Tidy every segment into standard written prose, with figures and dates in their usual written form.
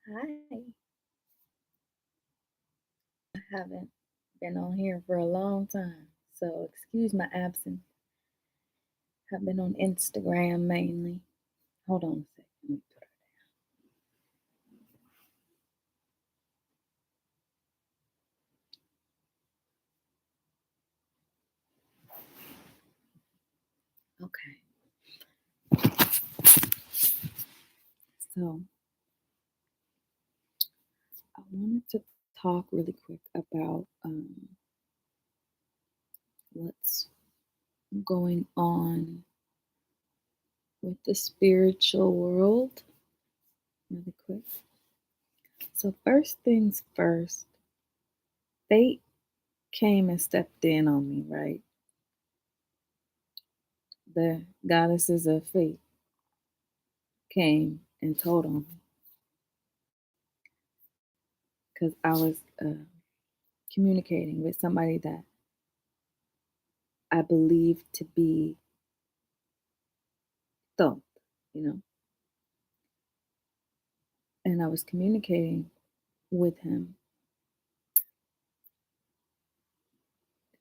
Hi. I haven't been on here for a long time, so excuse my absence. I've been on Instagram mainly. Hold on a second. Let me put it- Okay, so I wanted to talk really quick about what's going on with the spiritual world, really quick. So, first things first, fate came and stepped in on me, right? The goddesses of fate came and told on me because I was communicating with somebody that I believe to be thought, you know, and I was communicating with him,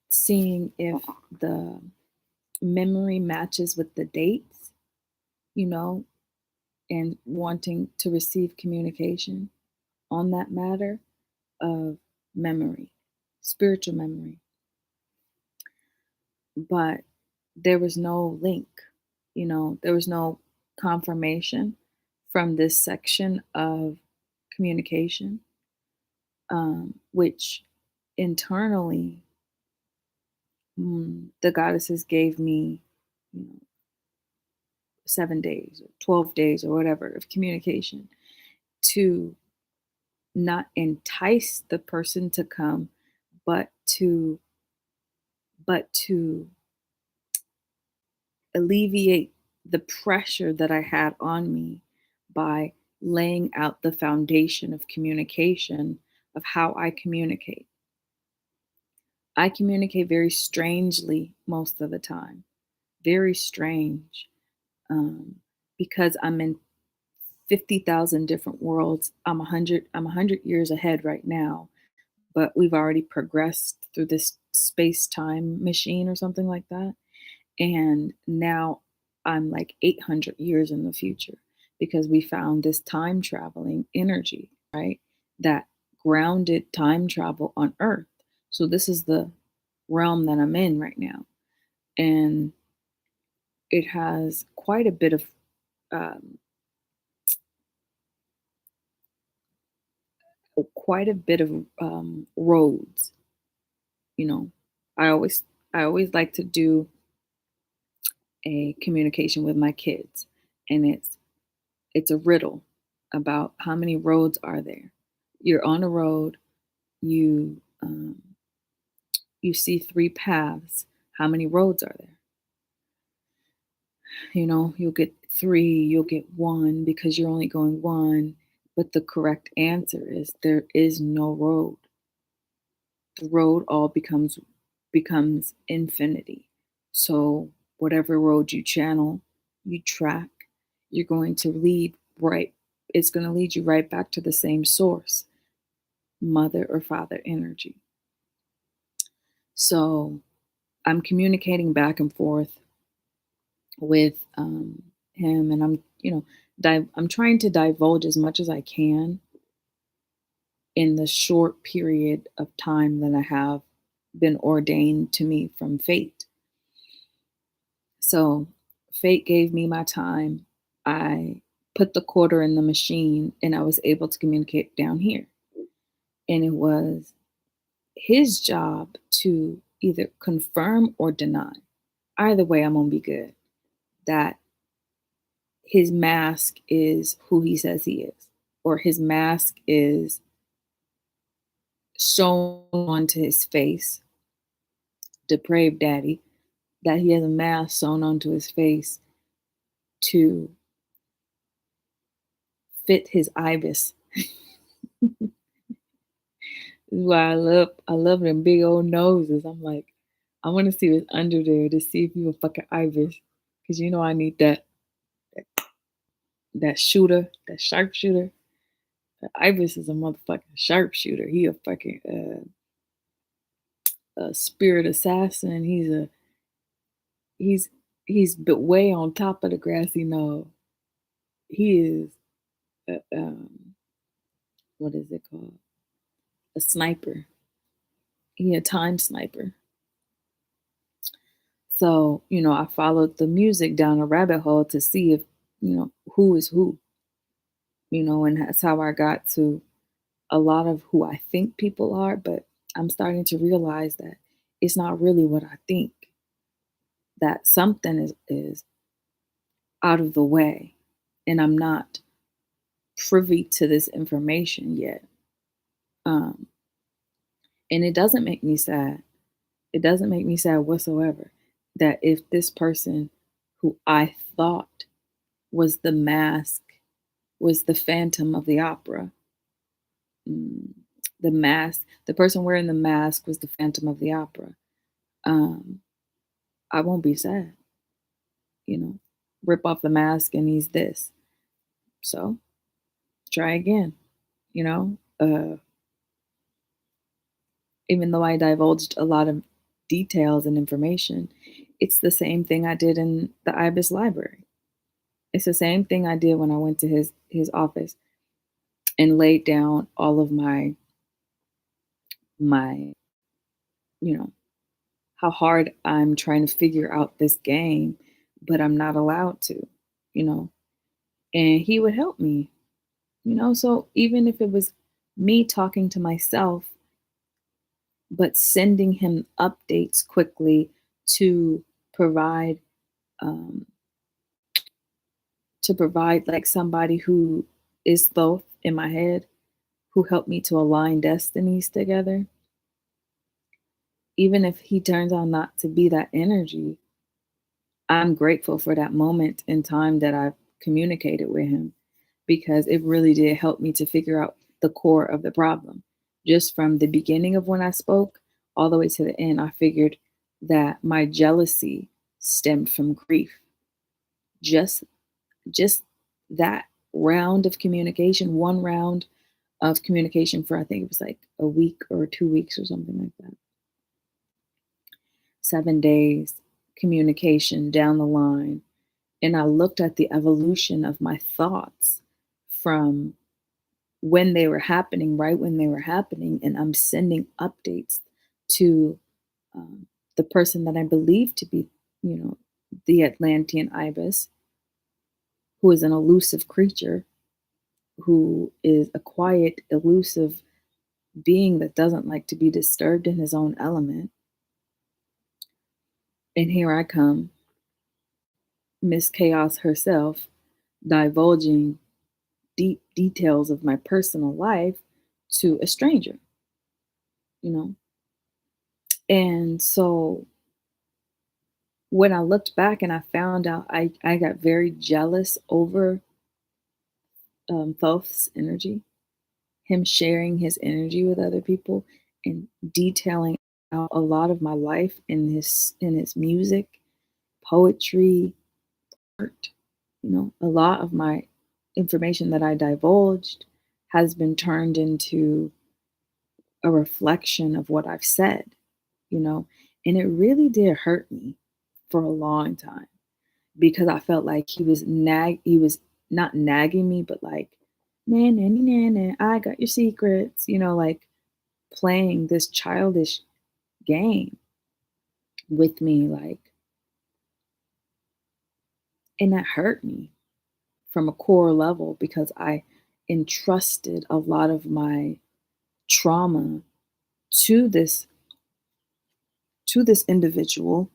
seeing if the memory matches with the dates, you know, and wanting to receive communication on that matter of memory, spiritual memory. But there was no link, there was no confirmation from this section of communication, which internally, the goddesses gave me, you know, 7 days or 12 days or whatever of communication to not entice the person to come, but to alleviate the pressure that I had on me by laying out the foundation of communication of how I communicate. I communicate very strangely most of the time, very strange, um, because I'm in 50,000 different worlds. I'm 100 years ahead right now, but we've already progressed through this space time machine or something like that. And now I'm like 800 years in the future because we found this time traveling energy, right? That grounded time travel on Earth. So this is the realm that I'm in right now. And it has um, quite a bit of roads. You know, I always I always like to do a communication with my kids, and it's a riddle about how many roads are there. You're on a road, you see three paths. How many roads are there? You'll get three, you'll get one because you're only going one. But the correct answer is there is no road. The road all becomes infinity. So whatever road you channel, you track, you're going to lead right. It's going to lead you right back to the same source, mother or father energy. So I'm communicating back and forth with him, and I'm trying to divulge as much as I can in the short period of time that I have been ordained to me from fate. So fate gave me my time. I put the quarter in the machine and I was able to communicate down here. And it was his job to either confirm or deny. Either way, I'm going to be good. That his mask is who he says he is, or his mask is shown onto his face, depraved daddy, that he has a mask sewn onto his face to fit his ibis. This is why I love them big old noses. I'm like, I want to see what's under there to see if you a fucking ibis, because I need that shooter, that sharpshooter. Ibis is a motherfucking sharpshooter. He a fucking a spirit assassin. He's but way on top of the grassy knoll. He is what is it called? A sniper. He a time sniper. So, I followed the music down a rabbit hole to see if, who is who, and that's how I got to a lot of who I think people are. But I'm starting to realize that it's not really what I think, that something is out of the way and I'm not privy to this information yet. Um, and it doesn't make me sad. It doesn't make me sad whatsoever that if this person who I thought was the mask, was the Phantom of the Opera. Mm, the mask, the person wearing the mask was the Phantom of the Opera. Um, I won't be sad, you know. Rip off the mask and he's this. So try again, you know. Even though I divulged a lot of details and information, it's the same thing I did in the IBIS library. It's the same thing I did when I went to his office and laid down all of my you know how hard I'm trying to figure out this game, but I'm not allowed to, you know. And he would help me, So even if it was me talking to myself, but sending him updates quickly to provide um, like somebody who is both in my head, who helped me to align destinies together. Even if he turns out not to be that energy, I'm grateful for that moment in time that I've communicated with him because it really did help me to figure out the core of the problem. Just from the beginning of when I spoke all the way to the end, I figured that my jealousy stemmed from grief. Just just that round of communication, one round of communication for I think it was like a week or 2 weeks or something like that. 7 days communication down the line. And I looked at the evolution of my thoughts from when they were happening, right when they were happening. And I'm sending updates to the person that I believe to be, the Atlantean ibis, who is an elusive creature, who is a quiet, elusive being that doesn't like to be disturbed in his own element. And here I come, Miss Chaos herself, divulging deep details of my personal life to a stranger, you know? And so when I looked back and I found out, I got very jealous over Thoth's energy, him sharing his energy with other people and detailing out a lot of my life in his music, poetry, art. A lot of my information that I divulged has been turned into a reflection of what I've said, you know, and it really did hurt me for a long time because I felt like he was not nagging me, but like, man, nanny, nanny, I got your secrets, like playing this childish game with me, like, and that hurt me from a core level because I entrusted a lot of my trauma to this individual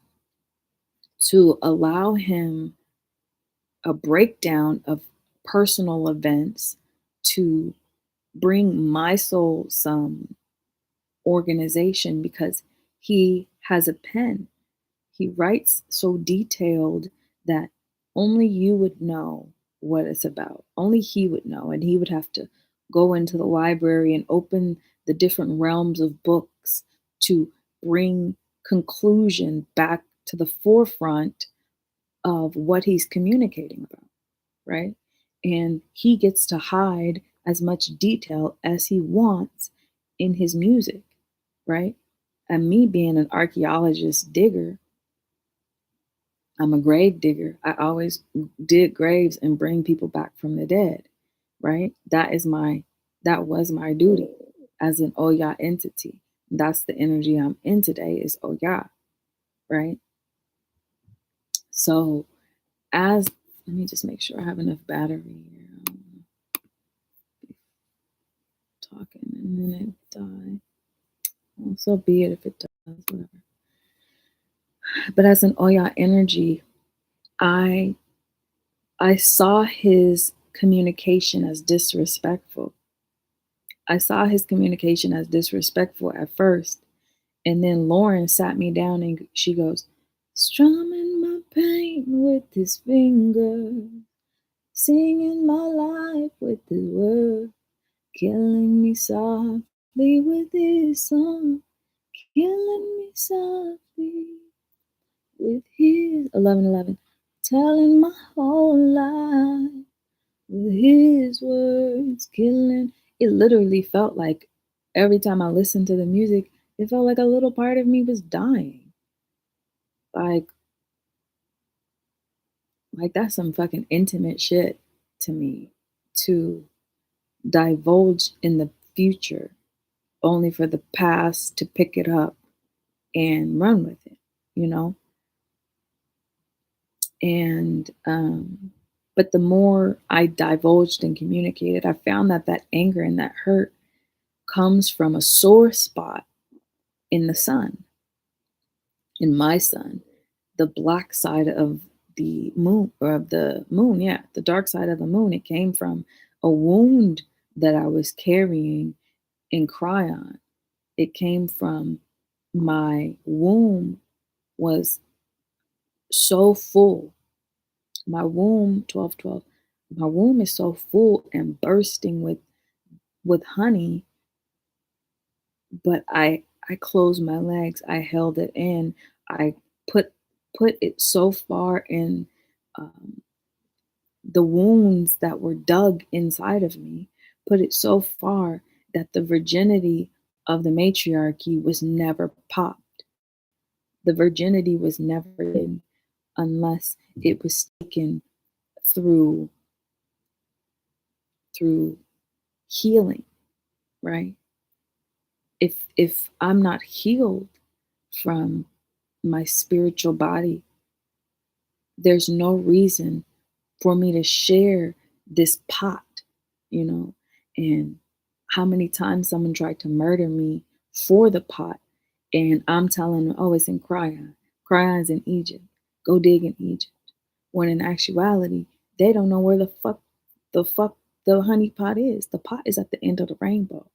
to allow him a breakdown of personal events to bring my soul some organization because he has a pen. He writes so detailed that only you would know what it's about. Only he would know. And he would have to go into the library and open the different realms of books to bring conclusion back to the forefront of what he's communicating about, right? And he gets to hide as much detail as he wants in his music, right? And me being an archaeologist digger, I'm a grave digger. I always dig graves and bring people back from the dead, right? That was my duty as an Oya entity. That's the energy I'm in today is Oya, right? So as let me just make sure I have enough battery here. Talking and then it die. Well, so be it if it does, whatever. But as an Oya energy, I I saw his communication as disrespectful. I saw his communication as disrespectful at first. And then Lauren sat me down and she goes, strumming my pain with his finger, singing my life with his word, killing me softly with his song, killing me softly with his 11:11, telling my whole life with his words, killing. It literally felt like every time I listened to the music, it felt like a little part of me was dying. Like, like that's some fucking intimate shit to me to divulge in the future only for the past to pick it up and run with it, you know? And but the more I divulged and communicated, I found that that anger and that hurt comes from a sore spot in the sun, in my sun, the black side of the moon, or of the moon, yeah, the dark side of the moon. It came from a wound that I was carrying in Cryon. It came from my womb was so full. My womb, 12, 12. My womb is so full and bursting with honey, but I closed my legs. I held it in. I put put it so far in um, the wounds that were dug inside of me, put it so far that the virginity of the matriarchy was never popped. The virginity was never in unless it was taken through through healing, right? If I'm not healed from my spiritual body, there's no reason for me to share this pot, you know? And how many times someone tried to murder me for the pot, and I'm telling them, oh, it's in Cryon. Cryon's in Egypt. Go dig in Egypt. When in actuality, they don't know where the fuck the honey pot is. The pot is at the end of the rainbow.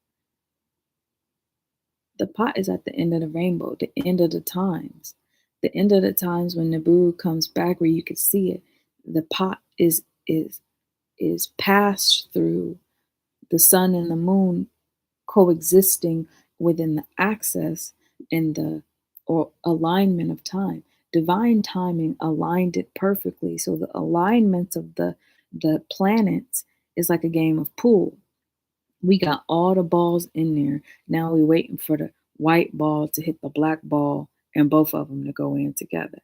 The pot is at the end of the rainbow, the end of the times. The end of the times when Nibiru comes back where you can see it. The pot is passed through the sun and the moon coexisting within the axis and the or alignment of time. Divine timing aligned it perfectly. So the alignments of the planets is like a game of pool. We got all the balls in there. Now we're waiting for the white ball to hit the black ball and both of them to go in together.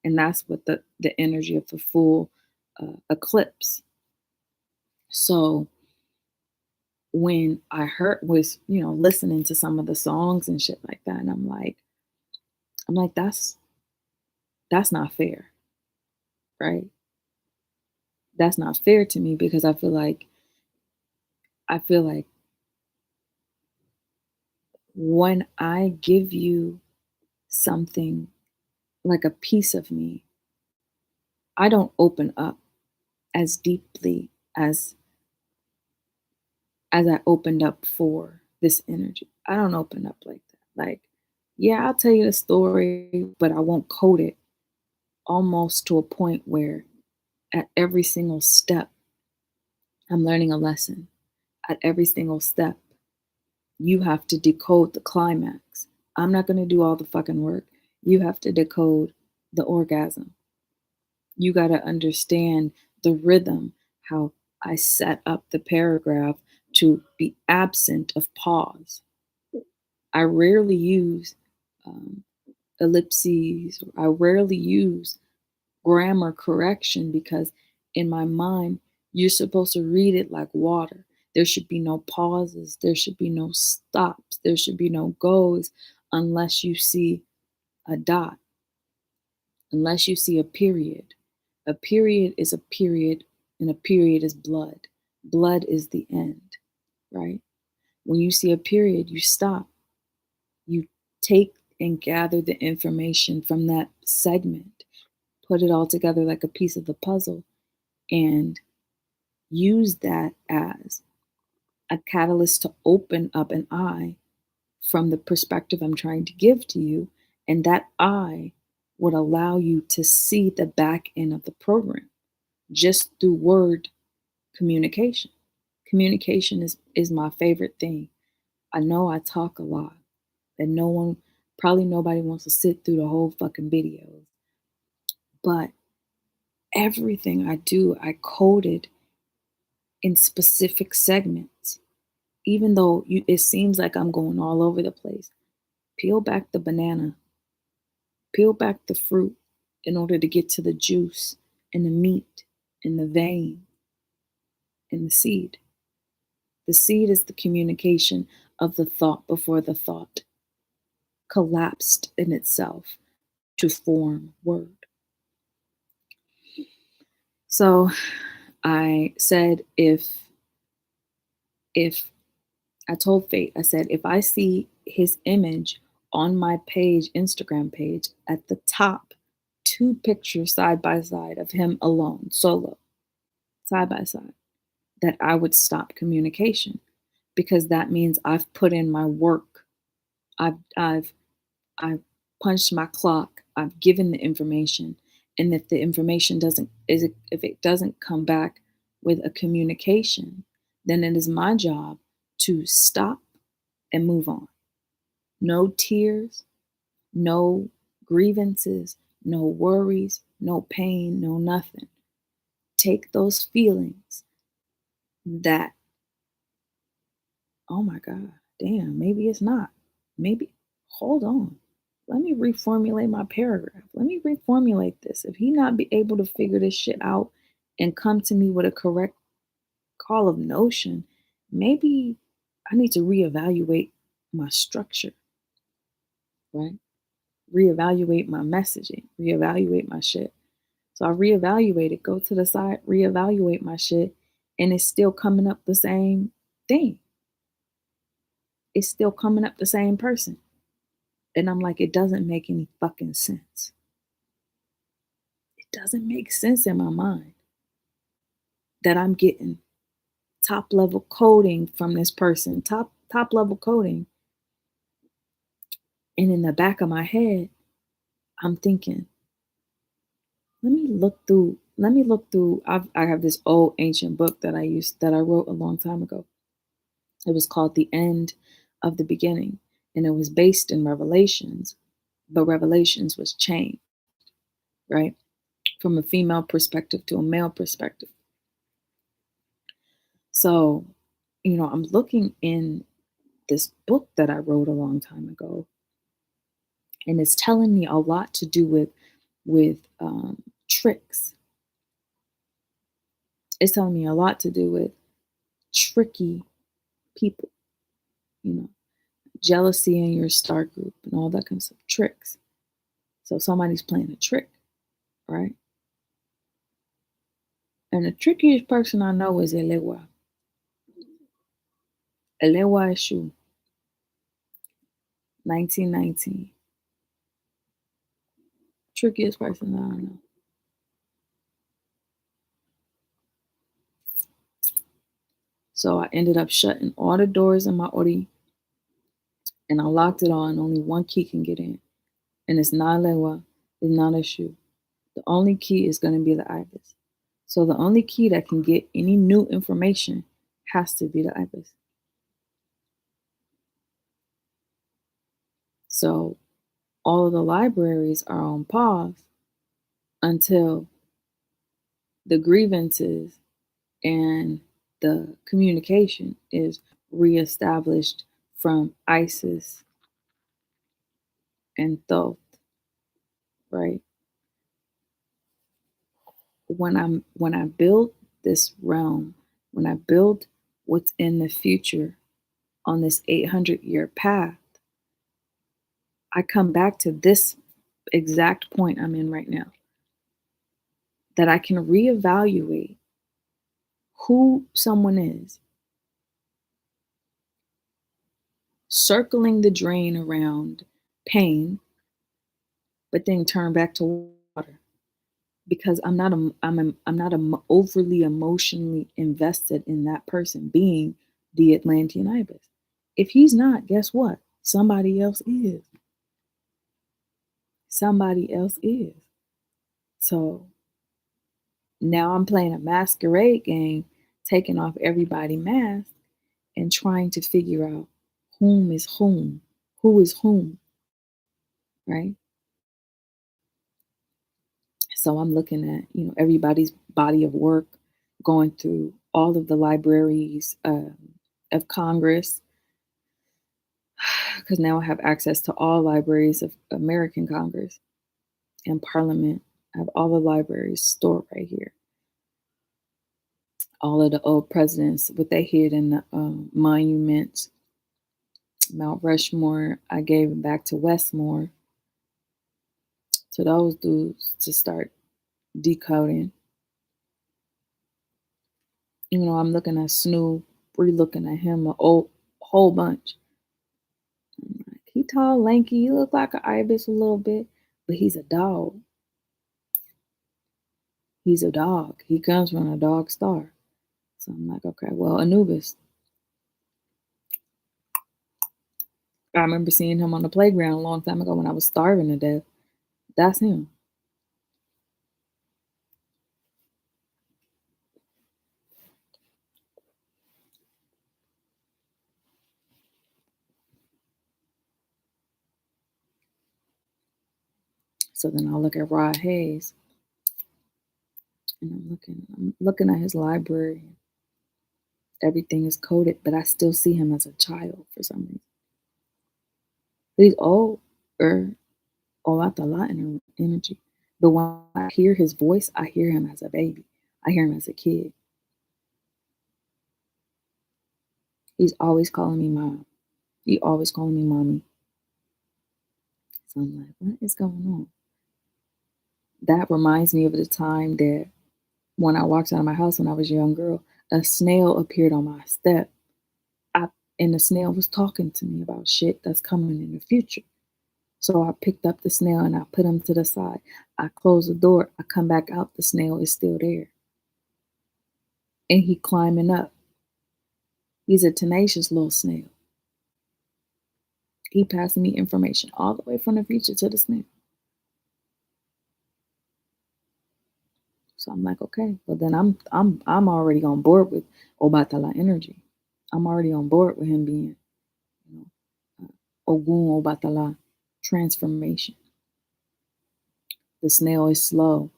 And that's what the energy of the full eclipse. So when I heard was, listening to some of the songs and shit like that, and I'm like, that's not fair, right? That's not fair to me because I feel like when I give you something like a piece of me, I don't open up as deeply as I opened up for this energy. I don't open up like that. Like, yeah, I'll tell you the story, but I won't code it almost to a point where at every single step, I'm learning a lesson. At every single step, you have to decode the climax. I'm not going to do all the fucking work. You have to decode the orgasm. You got to understand the rhythm, how I set up the paragraph to be absent of pause. I rarely use um, ellipses. I rarely use grammar correction because in my mind, you're supposed to read it like water. There should be no pauses. There should be no stops. There should be no goes unless you see a dot, unless you see a period. A period is a period, and a period is blood. Blood is the end, right? When you see a period, you stop. You take and gather the information from that segment, put it all together like a piece of the puzzle, and use that as a catalyst to open up an eye from the perspective I'm trying to give to you. And that eye would allow you to see the back end of the program just through word communication. Communication is my favorite thing. I know I talk a lot, and probably nobody wants to sit through the whole fucking video. But everything I do, I coded in specific segments. Even though it seems like I'm going all over the place, peel back the banana, peel back the fruit in order to get to the juice and the meat and the vein and the seed. The seed is the communication of the thought before the thought collapsed in itself to form word. So I said, if I told Fate, I said, if I see his image on my page, Instagram page, at the top, 2 pictures side by side of him alone, solo, side by side, that I would stop communication, because that means I've put in my work. I've punched my clock. I've given the information. And if the information if it doesn't come back with a communication, then it is my job to stop and move on. No tears, no grievances, no worries, no pain, no nothing. Take those feelings that, oh my God, damn, maybe it's not. Maybe, hold on. Let me reformulate my paragraph. Let me reformulate this. If he not be able to figure this shit out and come to me with a correct call of notion, maybe I need to reevaluate my structure, right? Reevaluate my messaging, reevaluate my shit. So I reevaluated, go to the side, reevaluate my shit, and it's still coming up the same thing. It's still coming up the same person. And I'm like, it doesn't make any fucking sense. It doesn't make sense in my mind that I'm getting top level coding from this person, top level coding. And in the back of my head, I'm thinking, let me look through. I have this old ancient book that I wrote a long time ago. It was called The End of the Beginning, and it was based in Revelations, but Revelations was changed, right? From a female perspective to a male perspective. So, I'm looking in this book that I wrote a long time ago, and it's telling me a lot to do with tricks. It's telling me a lot to do with tricky people, jealousy in your star group and all that kind of stuff, tricks. So somebody's playing a trick, right? And the trickiest person I know is Elewa. Elewa Eshu, 1919. Trickiest person that I know. So I ended up shutting all the doors in my Ori, and I locked it on. Only one key can get in. And it's not Lewa, it's not Eshu. The only key is going to be the ibis. So the only key that can get any new information has to be the ibis. So all of the libraries are on pause until the grievances and the communication is reestablished from ISIS and Thoth, right? When I build this realm, when I build what's in the future on this 800-year path, I come back to this exact point I'm in right now, that I can reevaluate who someone is, circling the drain around pain, but then turn back to water because I'm not overly emotionally invested in that person being the Atlantean ibis. If he's not, guess what? Somebody else is. Somebody else is. So now I'm playing a masquerade game, taking off everybody's mask and trying to figure out whom is who is whom, right? So I'm looking at, everybody's body of work, going through all of the libraries of Congress, because now I have access to all libraries of American Congress and Parliament. I have all the libraries stored right here. All of the old presidents, what they hid in the monuments. Mount Rushmore, I gave it back to Westmore, to those dudes to start decoding. I'm looking at Snoop, re-looking at him whole bunch. I'm like, he tall, lanky, he look like an ibis a little bit, but he's a dog. He's a dog. He comes from a dog star. So I'm like, okay, well, Anubis. I remember seeing him on the playground a long time ago when I was starving to death. That's him. So then I'll look at Rod Hayes, and I'm looking at his library. Everything is coded, but I still see him as a child for some reason. But he's older, got a lot in energy. But when I hear his voice, I hear him as a baby. I hear him as a kid. He's always calling me mom. He always calling me mommy. So I'm like, what is going on? That reminds me of the time that when I walked out of my house when I was a young girl, a snail appeared on my step. And the snail was talking to me about shit that's coming in the future. So I picked up the snail and I put him to the side. I close the door. I come back out. The snail is still there. And he climbing up. He's a tenacious little snail. He passing me information all the way from the future to the snail. So I'm like, okay, well then I'm already on board with Obatala energy. I'm already on board with him being, Ogun Obatala transformation. The snail is slow,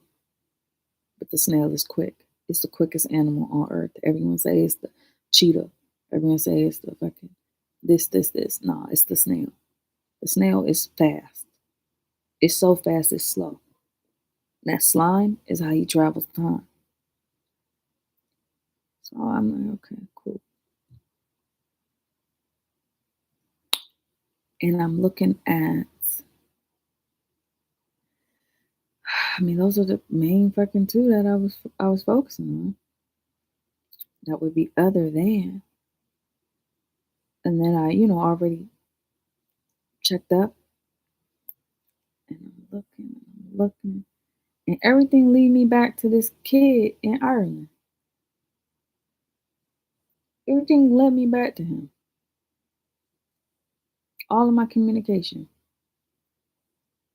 but the snail is quick. It's the quickest animal on earth. Everyone says it's the cheetah. Everyone says it's the fucking this. Nah, it's the snail. The snail is fast. It's so fast, it's slow. That slime is how he travels time. So I'm like, okay, cool. And I'm looking at, those are the main fucking two that I was focusing on. That would be other than. And then I, already checked up and I'm looking, and everything lead me back to this kid in Ireland. Everything led me back to him. All of my communication.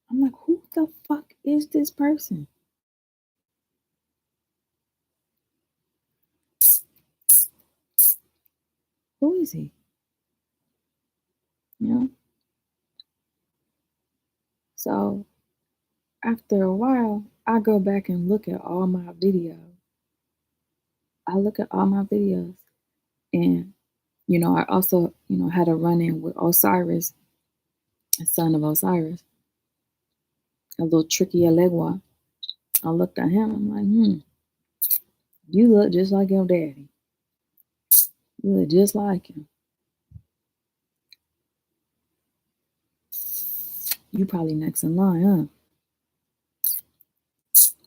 I'm like, who the fuck is this person? Who is he? You know? So after a while, I go back and look at all my videos. I look at all my videos And, I also, had a run in with Osiris, the son of Osiris, a little tricky Elegua. I looked at him, I'm like, you look just like your daddy. You look just like him. You probably next in line, huh?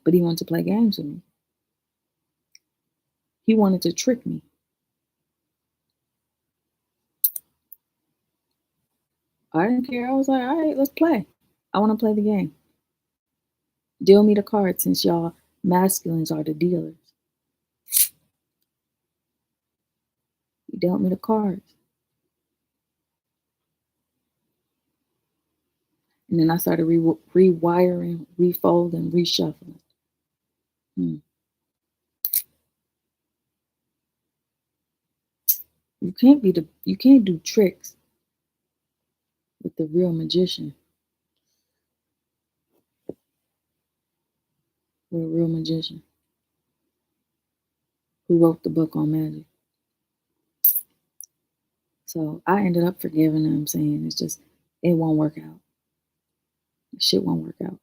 But he wanted to play games with me. He wanted to trick me. I didn't care. I was like, all right, let's play. I want to play the game. Deal me the cards since y'all masculines are the dealers. He dealt me the cards. And then I started rewiring, refolding, reshuffling. Hmm. You can't do tricks with the real magician. With a real magician who wrote the book on magic. So I ended up forgiving him, saying it's just it won't work out. Shit won't work out.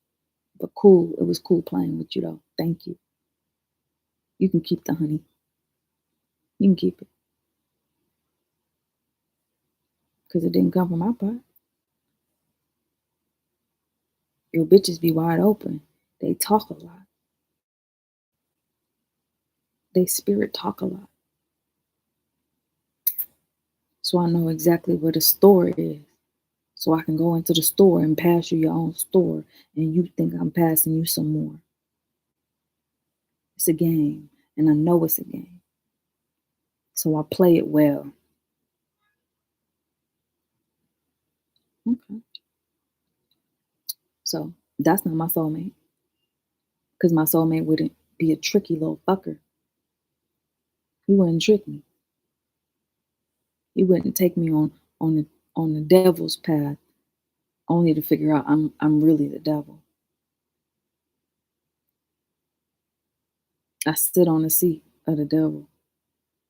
But cool, it was cool playing with you though. Thank you. You can keep the honey. You can keep it. Because it didn't come from my pot. Your bitches be wide open. They talk a lot. They spirit talk a lot. So I know exactly where the store is. So I can go into the store and pass you your own store and you think I'm passing you some more. It's a game. And I know it's a game. So I play it well. Okay. So that's not my soulmate. Because my soulmate wouldn't be a tricky little fucker. He wouldn't trick me. He wouldn't take me on the devil's path only to figure out I'm really the devil. I sit on the seat of the devil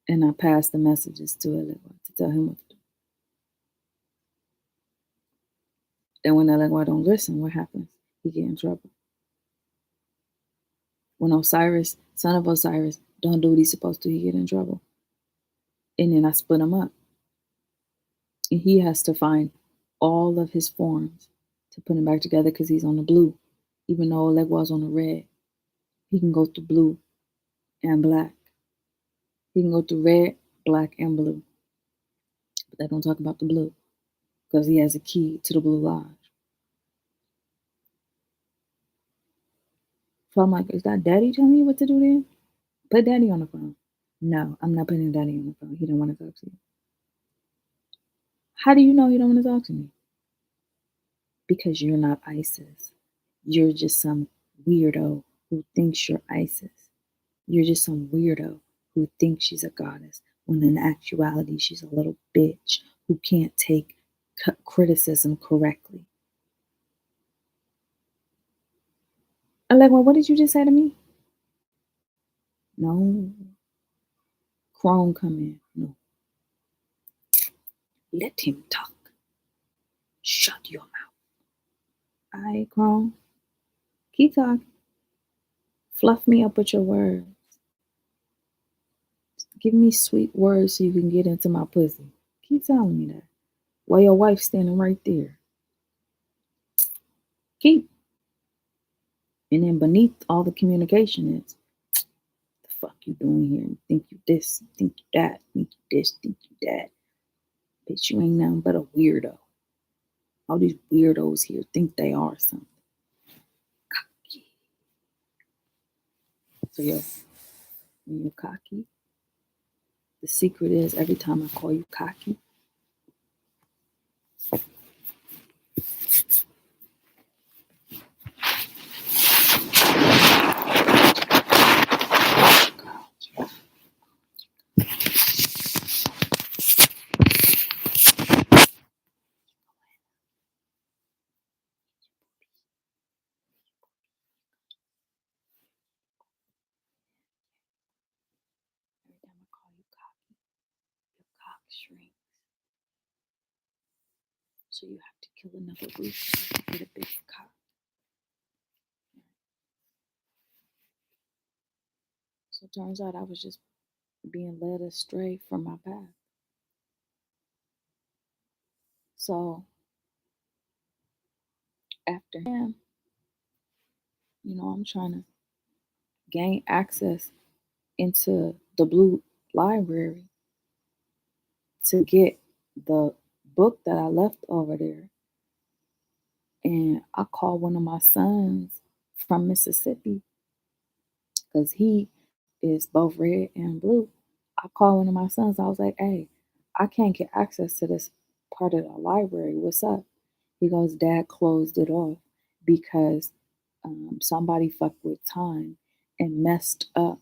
and I pass the messages to Elegua to tell him what to do. And when Elegua don't listen, what happens? He get in trouble. When Osiris, son of Osiris, don't do what he's supposed to, he get in trouble. And then I split him up. And he has to find all of his forms to put him back together because he's on the blue. Even though Elegua's on the red, he can go through blue and black. He can go through red, black, and blue. But they don't talk about the blue because he has a key to the blue lodge. So I'm like, is that daddy telling you what to do then? Put daddy on the phone. No, I'm not putting daddy on the phone. He don't want to talk to you. How do you know he don't want to talk to me? Because you're not ISIS. You're just some weirdo who thinks you're ISIS. You're just some weirdo who thinks she's a goddess when in actuality she's a little bitch who can't take criticism correctly. I'm like, well, what did you just say to me? No. Chrome come in. No. Let him talk. Shut your mouth. All right, Chrome. Keep talking. Fluff me up with your words. Give me sweet words so you can get into my pussy. Keep telling me that. While your wife's standing right there. Keep. And then beneath all the communication is, the fuck you doing here? You think you this, think you that, think you this, think you that. Bitch, you ain't nothing but a weirdo. All these weirdos here think they are something. Cocky. So yo, when you're cocky, the secret is every time I call you cocky, every time I call you cocky, shrinks. So you have to kill another rooster to get a big cock. So it turns out I was just being led astray from my path. So after him, I'm trying to gain access into the blue library to get the book that I left over there. And I called one of my sons from Mississippi because he is both red and blue. I called one of my sons. I was like, hey, I can't get access to this part of the library. What's up? He goes, Dad closed it off because somebody fucked with time and messed up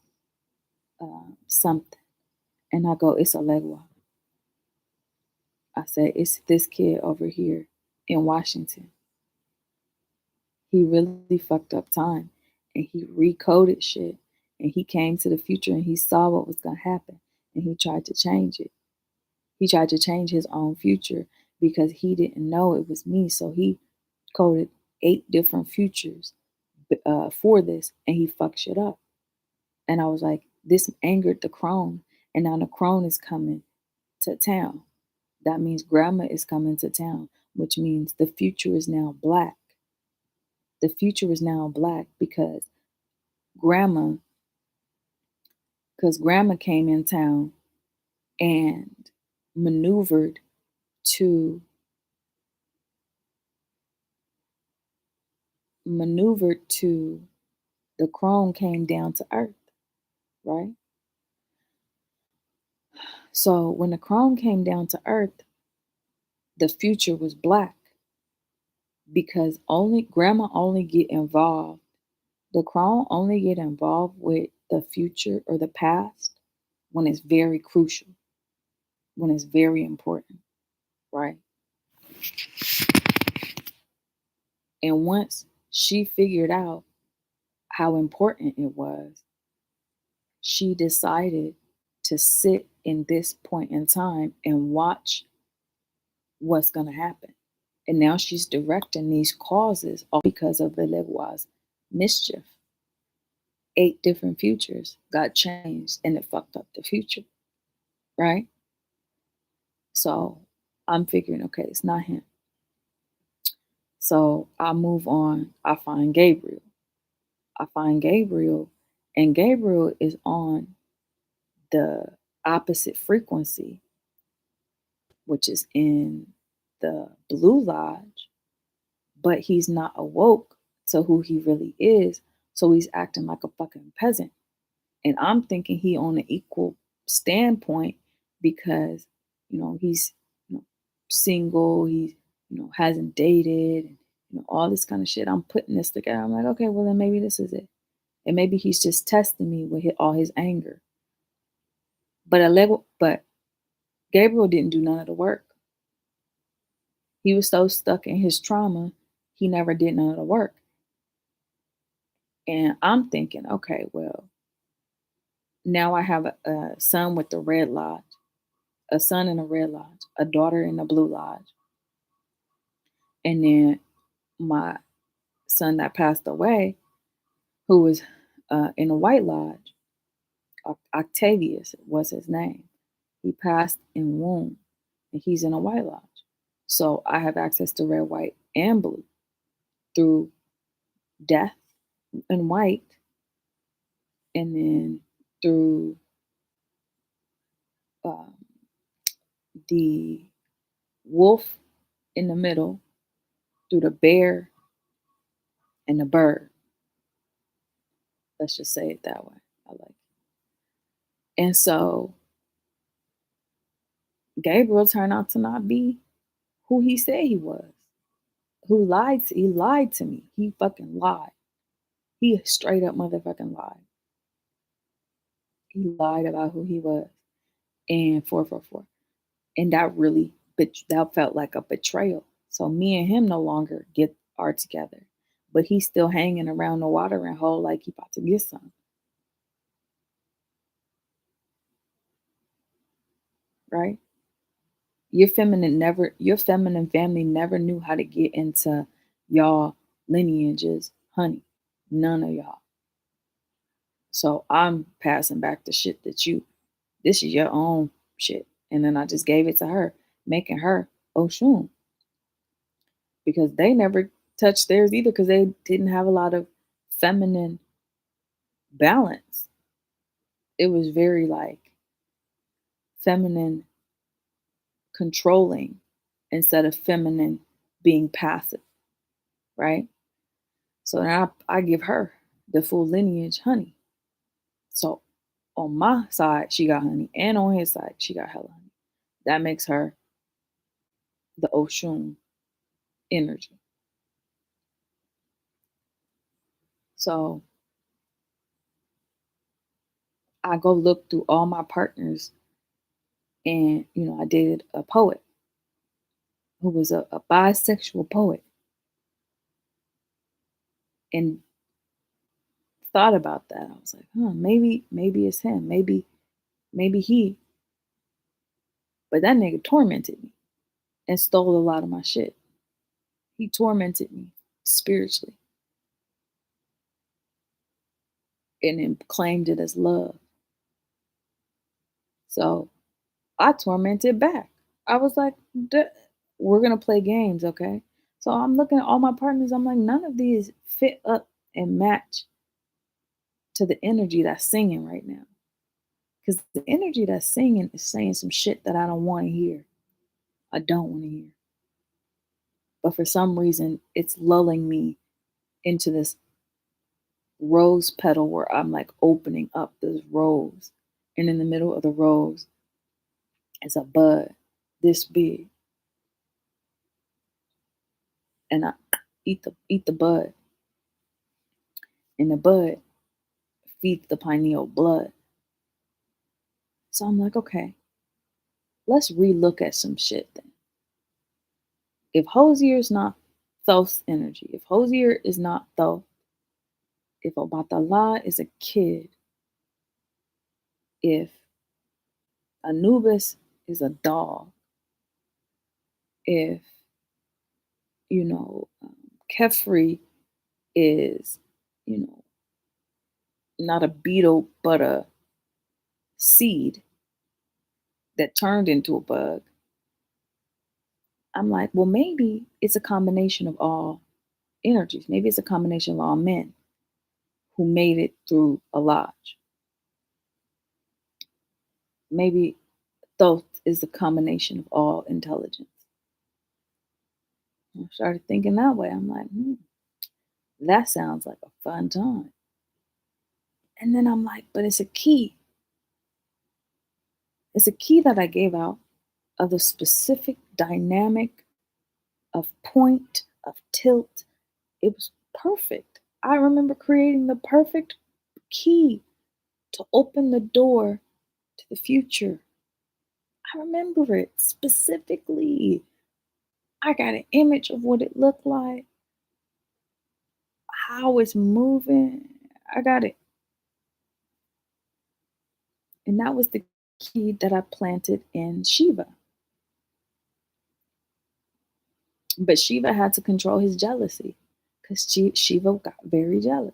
something. And I go, it's a legua. I said, it's this kid over here in Washington. He really fucked up time and he recoded shit and he came to the future and he saw what was going to happen and he tried to change it. He tried to change his own future because he didn't know it was me. So he coded 8 different futures for this and he fucked shit up. And I was like, this angered the crone. And now the crone is coming to town. That means grandma is coming to town, which means the future is now black. The future is now black grandma, because grandma came in town and maneuvered to the crone came down to earth, right? So when the crone came down to earth, the future was black because only grandma only get involved. The crone only get involved with the future or the past when it's very crucial, when it's very important, right? And once she figured out how important it was, she decided to sit in this point in time and watch what's going to happen. And now she's directing these causes all because of Velegua's mischief. 8 different futures got changed and it fucked up the future, right? So I'm figuring, okay, it's not him. So I move on. I find Gabriel. And Gabriel is on the opposite frequency, which is in the Blue Lodge, but he's not awoke to who he really is. So he's acting like a fucking peasant. And I'm thinking he on an equal standpoint because, he's single, he's, hasn't dated, and, all this kind of shit. I'm putting this together. I'm like, okay, well then maybe this is it. And maybe he's just testing me with all his anger. But Gabriel didn't do none of the work. He was so stuck in his trauma, he never did none of the work. And I'm thinking, okay, well, now I have a son with the red lodge, a son in the red lodge, a daughter in the blue lodge. And then my son that passed away, who was in the white lodge, Octavius was his name. He passed in womb and he's in a white lodge. So I have access to red, white, and blue through death and white, and then through um, the wolf in the middle, through the bear and the bird. Let's just say it that way. I like it. And so Gabriel turned out to not be who he said he was. He lied to me. He fucking lied. He straight up motherfucking lied. He lied about who he was. And 444. And that felt like a betrayal. So me and him no longer are together. But he's still hanging around the watering hole like he about to get some. Right? Your feminine family never knew how to get into y'all lineages, honey. None of y'all. So I'm passing back the shit that this is your own shit. And then I just gave it to her, making her Oshun, because they never touched theirs either because they didn't have a lot of feminine balance. It was very like feminine controlling instead of feminine being passive, right? So now I give her the full lineage honey. So on my side, she got honey, and on his side, she got hella honey. That makes her the Oshun energy. So I go look through all my partners, and I dated a poet who was a bisexual poet, and thought about that. I was like, maybe it's him, maybe he. But that nigga tormented me and stole a lot of my shit. He tormented me spiritually and then claimed it as love. So I tormented back. I was like, we're gonna play games, okay? So I'm looking at all my partners. I'm like, none of these fit up and match to the energy that's singing right now. Because the energy that's singing is saying some shit that I don't want to hear. I don't want to hear. But for some reason, it's lulling me into this rose petal where I'm like opening up this rose. And in the middle of the rose is a bud this big. And I eat the bud. And the bud feeds the pineal blood. So I'm like, okay, let's relook at some shit then. If Hosier is not Thoth's energy, if Hosier is not Thoth, if Obatala is a kid, if Anubis is a dog, if, Kefri is, you know, not a beetle, but a seed that turned into a bug, I'm like, well, maybe it's a combination of all energies. Maybe it's a combination of all men who made it through a lodge. Maybe Thoth is a combination of all intelligence. I started thinking that way. I'm like, that sounds like a fun time. And then I'm like, but it's a key. It's a key that I gave out of the specific dynamic of point, of tilt. It was perfect. I remember creating the perfect key to open the door to the future. I remember it specifically. I got an image of what it looked like, how it's moving. I got it. And that was the key that I planted in Shiva. But Shiva had to control his jealousy because Shiva got very jealous.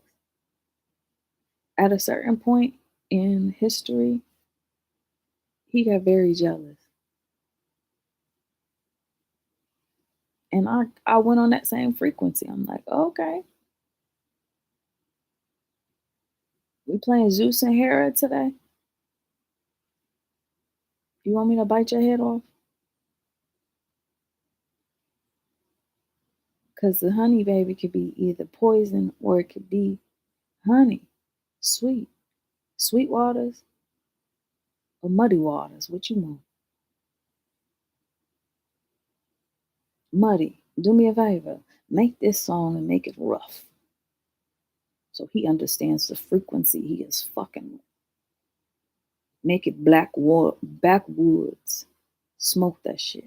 At a certain point in history, he got very jealous. And I went on that same frequency. I'm like, okay, we playing Zeus and Hera today? You want me to bite your head off? Because the honey baby could be either poison or it could be honey, sweet. Sweet waters or muddy waters? What you want? Muddy. Do me a favor. Make this song and make it rough. So he understands the frequency he is fucking with. Make it backwoods. Smoke that shit.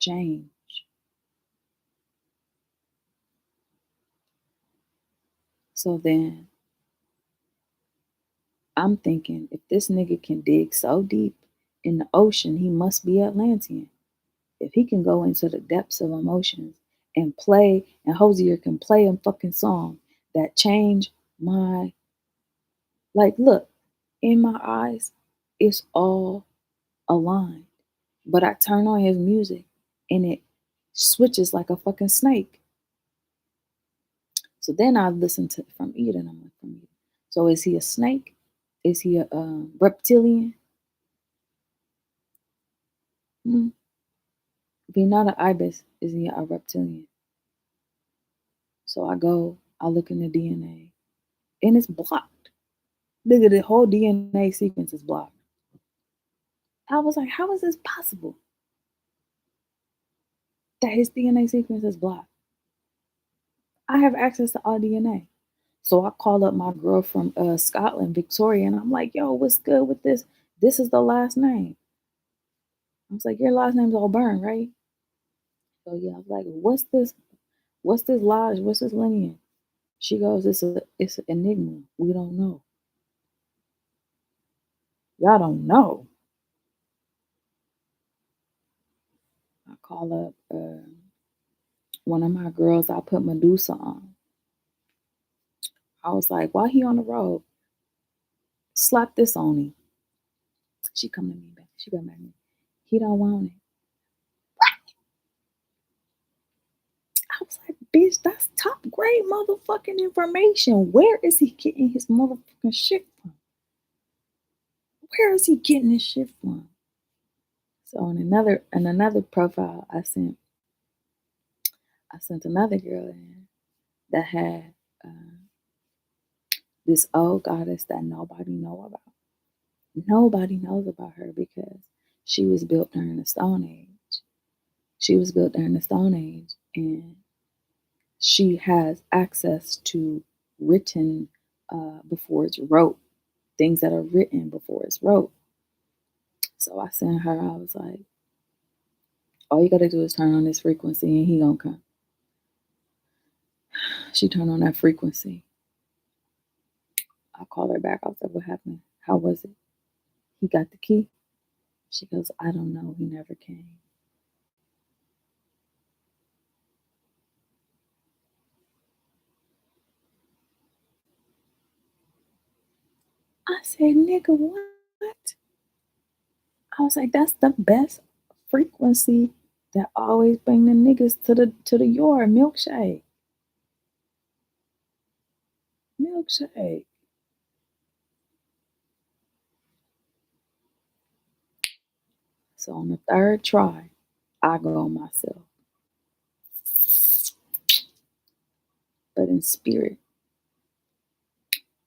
Change. So then I'm thinking if this nigga can dig so deep in the ocean, he must be Atlantean. If he can go into the depths of emotions and play, and Hosier can play a fucking song that change my, like, look, in my eyes, it's all aligned. But I turn on his music and it switches like a fucking snake. So then I listen to From Eden. I'm like, From Eden. So is he a snake? Is he a reptilian? Mm. If he's not an ibis, is he a reptilian? So I look in the DNA, and it's blocked. Nigga, the whole DNA sequence is blocked. I was like, how is this possible that his DNA sequence is blocked? I have access to all DNA. So I call up my girl from Scotland, Victoria, and I'm like, yo, what's good with this? This is the last name. I was like, your last name's O'Byrne, right? So yeah, I was like, what's this lodge? What's this lineage? She goes, it's an enigma. We don't know. Y'all don't know. I call up one of my girls. I put Medusa on. I was like, why he on the road? Slap this on him. She come to me back. She come back to me. He don't want it. I was like, bitch, that's top grade motherfucking information. Where is he getting his motherfucking shit from? Where is he getting this shit from? So in another profile I sent another girl in that had this old goddess that nobody know about. Nobody knows about her because she was built during the Stone Age. She was built during the Stone Age, and she has access to written before it's wrote, things that are written before it's wrote. So I sent her, I was like, all you gotta do is turn on this frequency and he gonna come. She turned on that frequency. I called her back. I was like, what happened? How was it? He got the key. She goes, I don't know. He never came. I said, nigga, what? I was like, that's the best frequency that always bring the niggas to the yard. Milkshake. Milkshake. So on the third try, I go on myself. But in spirit.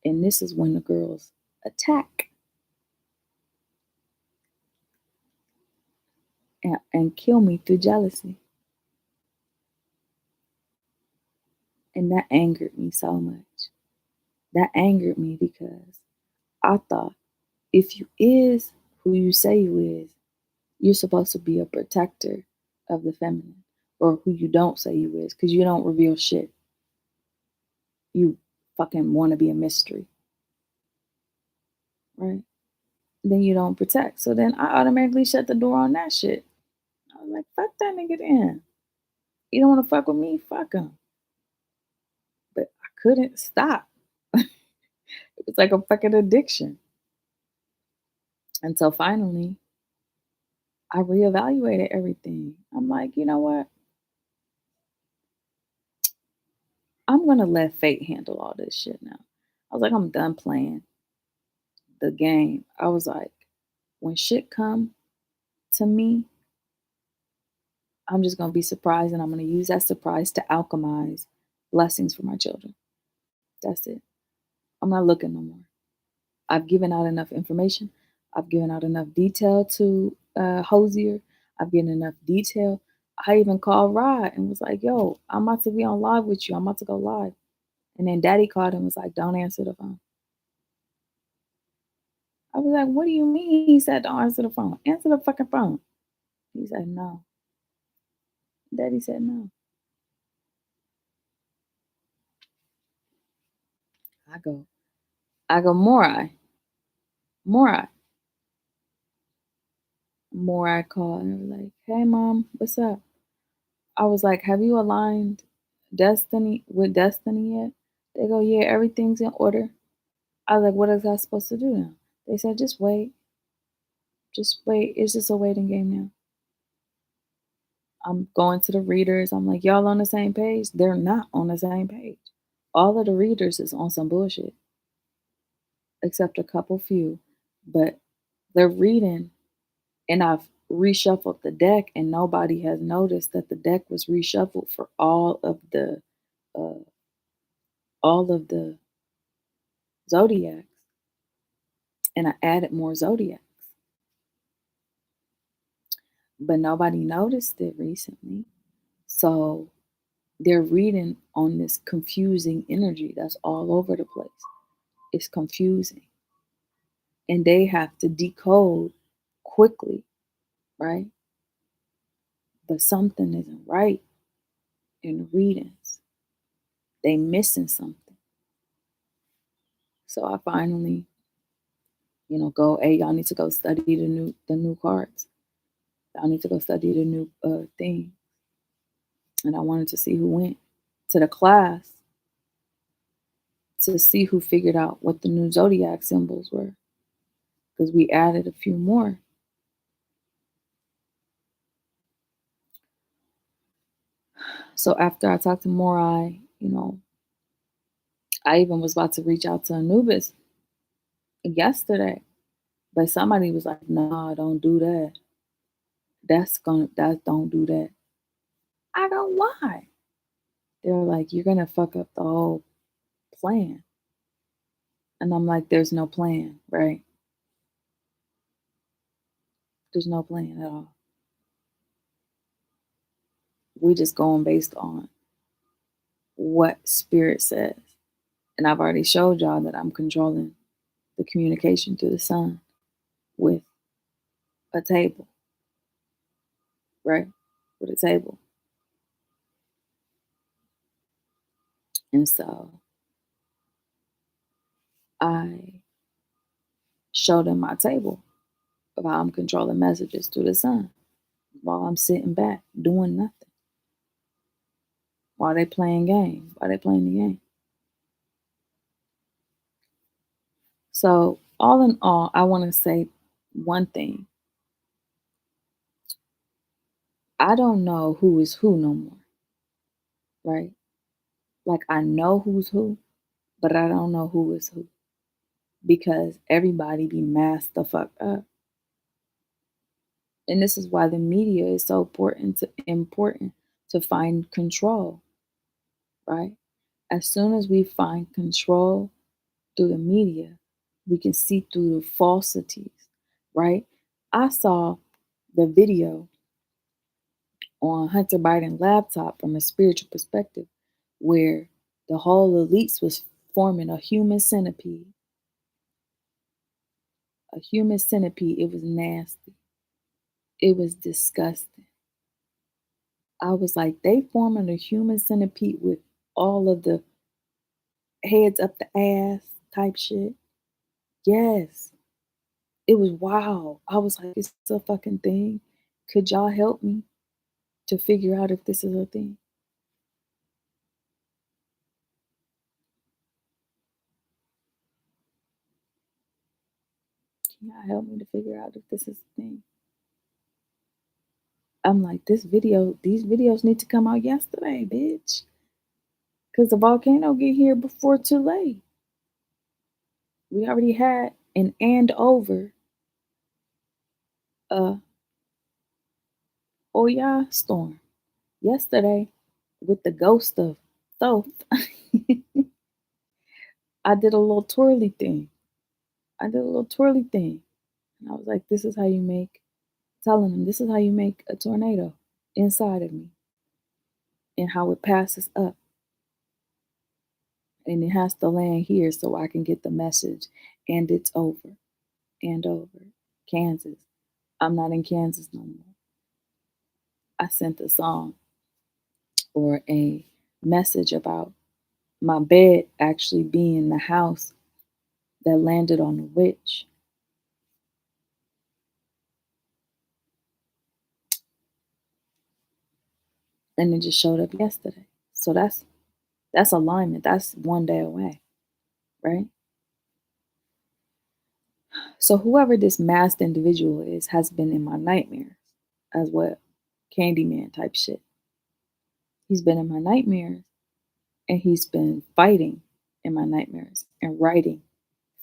And this is when the girls attack and kill me through jealousy. And that angered me so much. That angered me because I thought if you is who you say you is, you're supposed to be a protector of the feminine, or who you don't say you is, because you don't reveal shit. You fucking want to be a mystery, right? Then you don't protect. So then I automatically shut the door on that shit. I was like, fuck that nigga then. You don't want to fuck with me? Fuck him. But I couldn't stop. It was like a fucking addiction. And so finally, I reevaluated everything. I'm like, you know what? I'm gonna let fate handle all this shit now. I was like, I'm done playing the game. I was like, when shit come to me, I'm just gonna be surprised, and I'm gonna use that surprise to alchemize blessings for my children. That's it. I'm not looking no more. I've given out enough information. I've given out enough detail to Hosier. I've given enough detail. I even called Rod and was like, yo, I'm about to be on live with you. I'm about to go live. And then daddy called and was like, don't answer the phone. I was like, what do you mean? He said, don't answer the phone. Answer the fucking phone. He said, no. Daddy said, no. I go, Morai, Morai. More I called and they were like, "Hey mom, what's up?" I was like, "Have you aligned destiny with destiny yet?" They go, "Yeah, everything's in order." I was like, "What is that supposed to do now?" They said, "Just wait. Just wait. It's just a waiting game now." I'm going to the readers. I'm like, "Y'all on the same page?" They're not on the same page. All of the readers is on some bullshit, except a couple few. But they're reading, and I've reshuffled the deck, and nobody has noticed that the deck was reshuffled for uh, all of the zodiacs, and I added more zodiacs, but nobody noticed it recently. So they're reading on this confusing energy that's all over the place. It's confusing, and they have to decode quickly, right? But something isn't right in the readings. They missing something. So I finally, go, hey, y'all need to go study the new cards. Y'all need to go study the new thing. And I wanted to see who went to the class to see who figured out what the new zodiac symbols were, because we added a few more. So after I talked to Morai, I even was about to reach out to Anubis yesterday, but somebody was like, "Nah, don't do that. That don't do that." I go, "Why?" They're like, "You're gonna fuck up the whole plan." And I'm like, "There's no plan, right? There's no plan at all. We just going based on what spirit says." And I've already showed y'all that I'm controlling the communication through the sun with a table, right? With a table. And so I showed them my table of how I'm controlling messages through the sun while I'm sitting back doing nothing, while they playing games, while they playing the game. So all in all, I want to say one thing. I don't know who is who no more, right? Like I know who's who, but I don't know who is who because everybody be masked the fuck up. And this is why the media is so important to find control, right? As soon as we find control through the media, we can see through the falsities, right? I saw the video on Hunter Biden laptop from a spiritual perspective where the whole elites was forming a human centipede. A human centipede. It was nasty. It was disgusting. I was like, they forming a human centipede with all of the heads up the ass type shit. Yes. It was wild. I was like, is this a fucking thing? Could y'all help me to figure out if this is a thing? Can y'all help me to figure out if this is a thing? I'm like, these videos need to come out yesterday, bitch. Because the volcano get here before too late. We already had an and over a Oya storm yesterday with the ghost of Thoth. I did a little twirly thing. I did a little twirly thing. And I was like, telling them, this is how you make a tornado inside of me and how it passes up. And it has to land here so I can get the message. And it's over and over. Kansas. I'm not in Kansas no more. I sent a song or a message about my bed actually being the house that landed on a witch. and it just showed up yesterday. So that's alignment. That's one day away, right? So whoever this masked individual is has been in my nightmares as well. Candyman type shit. He's been in my nightmares and he's been fighting in my nightmares and writing,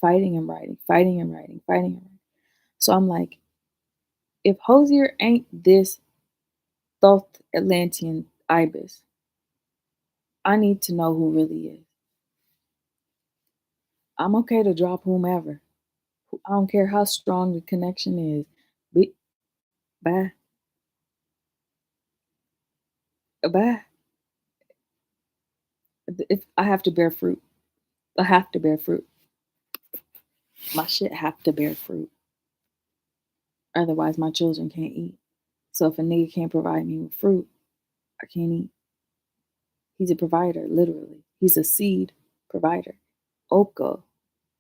fighting and writing, fighting and writing, fighting and writing. So I'm like, if Hosier ain't this Thoth Atlantean ibis, I need to know who really is. I'm okay to drop whomever. I don't care how strong the connection is. Be, bye, bye. If I have to bear fruit, I have to bear fruit. My shit have to bear fruit. Otherwise, my children can't eat. So if a nigga can't provide me with fruit, I can't eat. He's a provider, literally. He's a seed provider. Oko,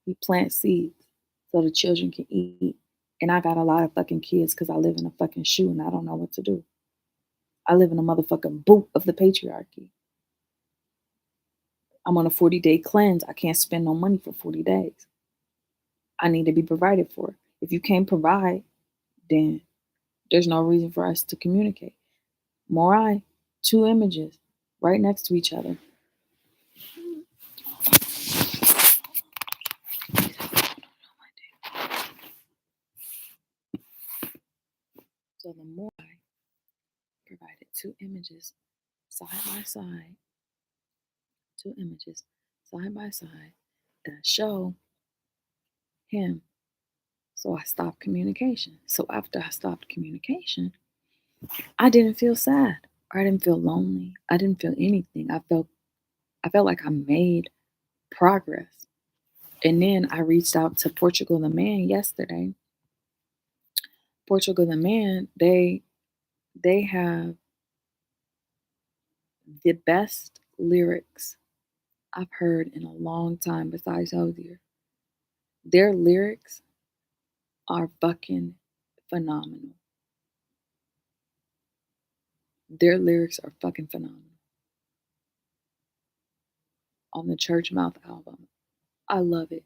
he plants seeds so the children can eat. And I got a lot of fucking kids because I live in a fucking shoe and I don't know what to do. I live in a motherfucking boot of the patriarchy. I'm on a 40-day cleanse. I can't spend no money for 40 days. I need to be provided for. If you can't provide, then there's no reason for us to communicate. Morai, two images right next to each other. So the Morai provided two images side by side, two images side by side that show him. So I stopped communication. So after I stopped communication, I didn't feel sad. Or I didn't feel lonely. I didn't feel anything. I felt like I made progress. And then I reached out to Portugal the Man yesterday. Portugal the Man, they have the best lyrics I've heard in a long time besides Hosier. Their lyrics are fucking phenomenal. Their lyrics are fucking phenomenal. On the Church Mouth album. I love it.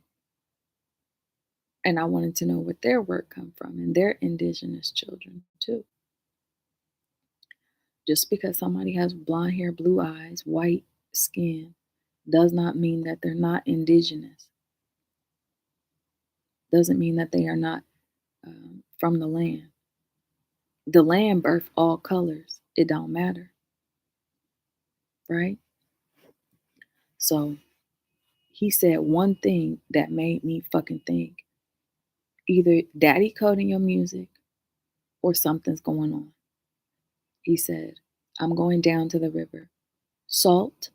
And I wanted to know where their work come from and their indigenous children too. Just because somebody has blonde hair, blue eyes, white skin does not mean that they're not indigenous. Doesn't mean that they are not from the land. The land birthed all colors. It don't matter, right? So he said one thing that made me fucking think. Either daddy coding your music or something's going on. He said, I'm going down to the river. Salt,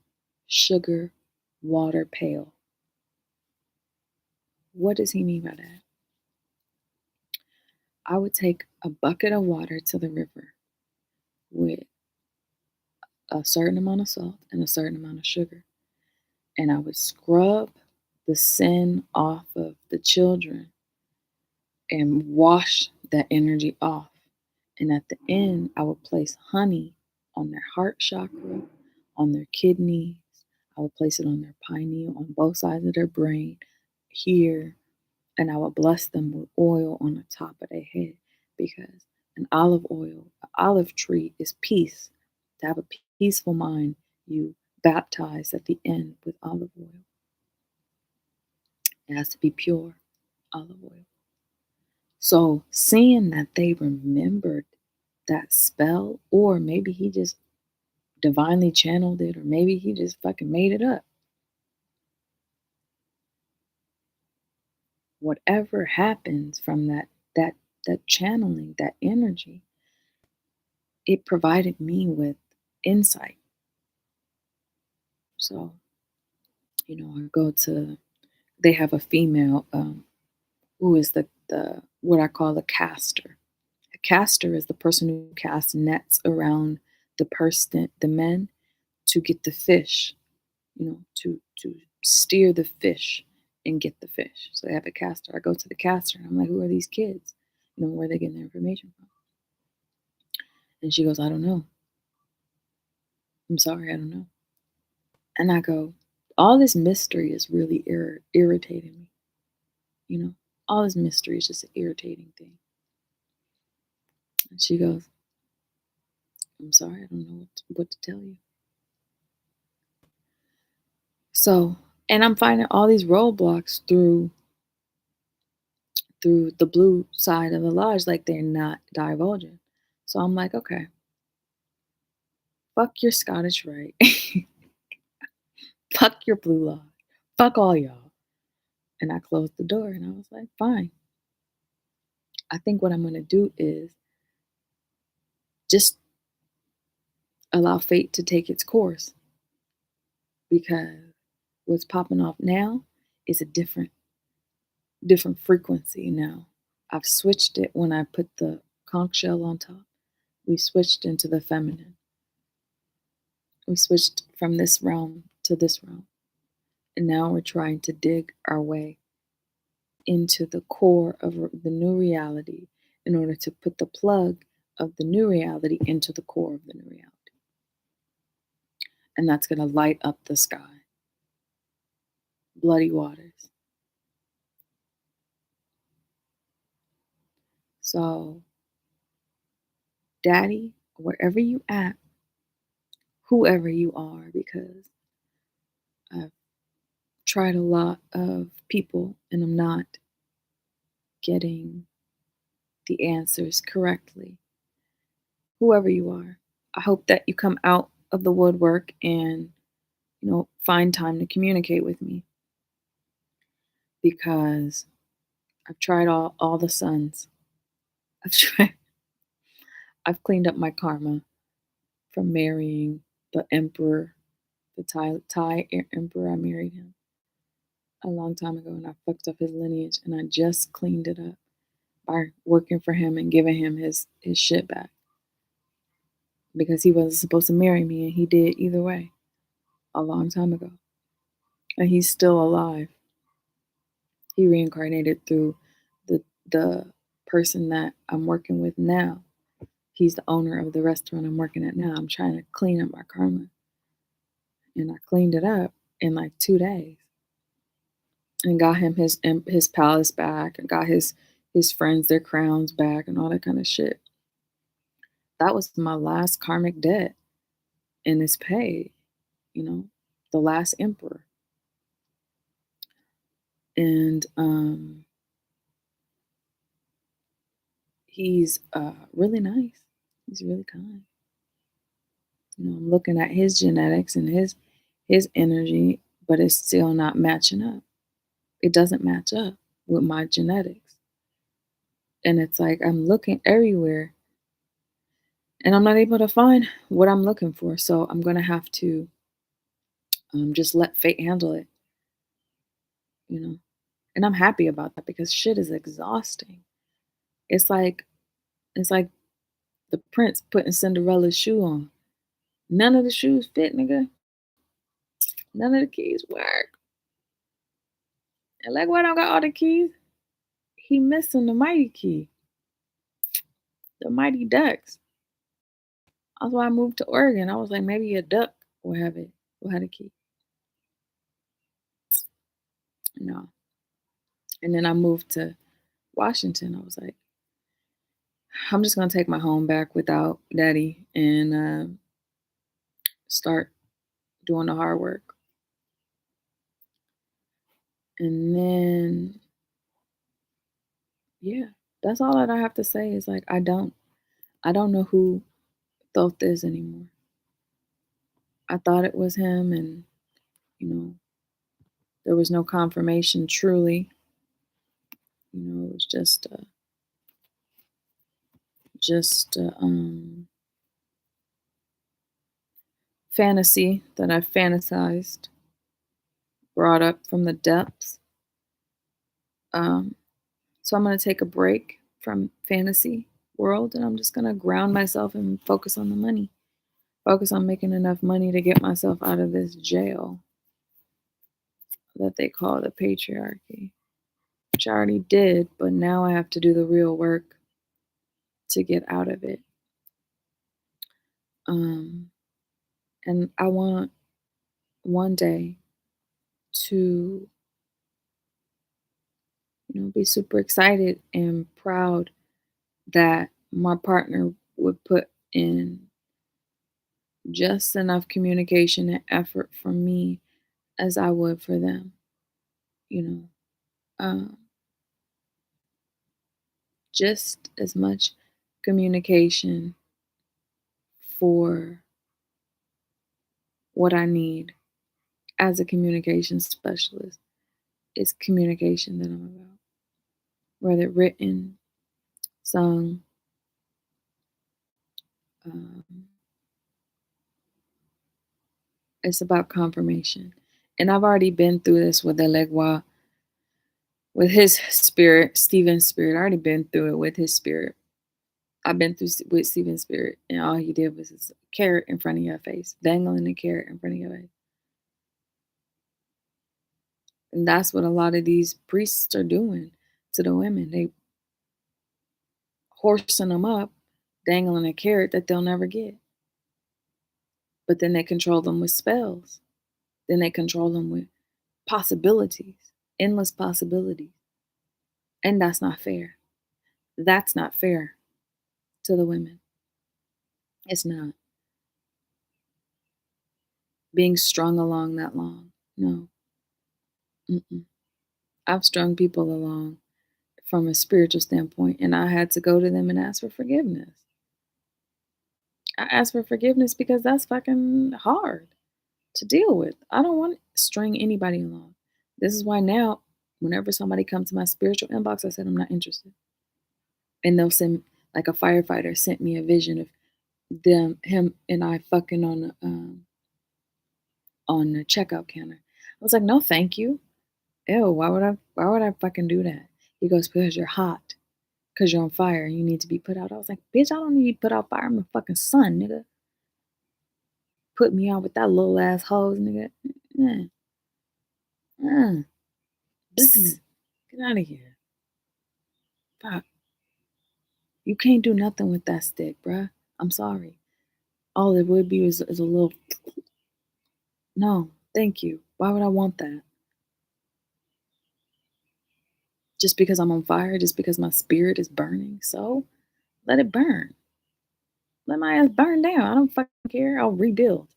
sugar, water pail. What does he mean by that? I would take a bucket of water to the river with a certain amount of salt and a certain amount of sugar. And I would scrub the sin off of the children and wash that energy off. And at the end, I would place honey on their heart chakra, on their kidneys. I would place it on their pineal, on both sides of their brain, here. And I would bless them with oil on the top of their head because an olive oil, an olive tree is peace. To have a peaceful mind, you baptize at the end with olive oil. It has to be pure olive oil. So seeing that they remembered that spell, or maybe he just divinely channeled it, or maybe he just fucking made it up. Whatever happens from that channeling, that energy, it provided me with insight. So, I go to they have a female who is the what I call a caster. A caster is the person who casts nets around the men to get the fish, to steer the fish and get the fish. So they have a caster. I go to the caster and I'm like, who are these kids? Where are they getting their information from? And she goes, I don't know. I'm sorry, I don't know. And I go, all this mystery is really irritating me, you know? All this mystery is just an irritating thing. And she goes, I'm sorry, I don't know what to tell you. So, and I'm finding all these roadblocks through the blue side of the lodge, like they're not divulging. So I'm like, okay, fuck your Scottish Rite, fuck your blue lodge, fuck all y'all. And I closed the door and I was like, fine. I think what I'm gonna do is just allow fate to take its course because what's popping off now is a different frequency now. I've switched it when I put the conch shell on top. We switched into the feminine. We switched from this realm to this realm. And now we're trying to dig our way into the core of the new reality in order to put the plug of the new reality into the core of the new reality. And that's going to light up the sky. Bloody waters. So, Daddy, wherever you at, whoever you are, because I've tried a lot of people and I'm not getting the answers correctly. Whoever you are, I hope that you come out of the woodwork and, find time to communicate with me because I've tried all the sons. I've tried, I've cleaned up my karma from marrying the emperor, the Thai emperor. I married him a long time ago and I fucked up his lineage and I just cleaned it up by working for him and giving him his shit back because he wasn't supposed to marry me and he did either way a long time ago. And he's still alive. He reincarnated through the person that I'm working with now. He's the owner of the restaurant I'm working at now. I'm trying to clean up my karma. And I cleaned it up in like 2 days. And got him his palace back and got his friends their crowns back and all that kind of shit. That was my last karmic debt and it's paid, the last emperor. And he's really nice. He's really kind. I'm looking at his genetics and his energy, but it's still not matching up. It doesn't match up with my genetics. And it's like I'm looking everywhere and I'm not able to find what I'm looking for. So I'm going to have to just let fate handle it, you know. And I'm happy about that because shit is exhausting. It's like it's like the prince putting Cinderella's shoe on. None of the shoes fit, nigga. None of the keys work. And like, why don't got all the keys? He missing the mighty key, the mighty ducks. That's why I moved to Oregon. I was like, maybe a duck will have it, will have a key. No. And then I moved to Washington. I was like, I'm just gonna take my home back without daddy and start doing the hard work. And then, yeah, that's all that I have to say is like, I don't know who thought this anymore. I thought it was him, and you know, there was no confirmation truly. It was just fantasy that I fantasized, brought up from the depths. Um, so I'm gonna take a break from fantasy world, and I'm just gonna ground myself and focus on the money. Focus on making enough money to get myself out of this jail that they call the patriarchy, which I already did, but now I have to do the real work to get out of it. Um, And I want one day to, be super excited and proud that my partner would put in just enough communication and effort for me as I would for them, you know. Um, just as much communication for what I need as a communication specialist is communication that I'm about, whether written, sung, um, it's about confirmation. And I've already been through this with Elegua, with his spirit, Stephen's spirit. I already been through it with his spirit. I've been through with Stephen's spirit, and all he did was this carrot in front of your face, dangling a carrot in front of your face. And that's what a lot of these priests are doing to the women. They horsing them up, dangling a carrot that they'll never get. But then they control them with spells. Then they control them with possibilities, endless possibilities. And that's not fair. That's not fair to the women. It's not. Being strung along that long. No. Mm-mm. I've strung people along from a spiritual standpoint, and I had to go to them and ask for forgiveness. I asked for forgiveness because that's fucking hard to deal with. I don't want to string anybody along. This is why now, whenever somebody comes to my spiritual inbox, I said I'm not interested. And they'll send, like a firefighter sent me a vision of him and I fucking on the checkout counter. I was like, no, thank you. Ew, why would I fucking do that? He goes, because you're hot. Because you're on fire and you need to be put out. I was like, bitch, I don't need to put out fire. I'm the fucking sun, nigga. Put me out with that little ass hose, nigga. Mm, mm, bzz. Get out of here. Fuck. You can't do nothing with that stick, bruh. I'm sorry. All it would be is a little. No, thank you. Why would I want that? Just because I'm on fire, just because my spirit is burning. So let it burn. Let my ass burn down. I don't fucking care. I'll rebuild.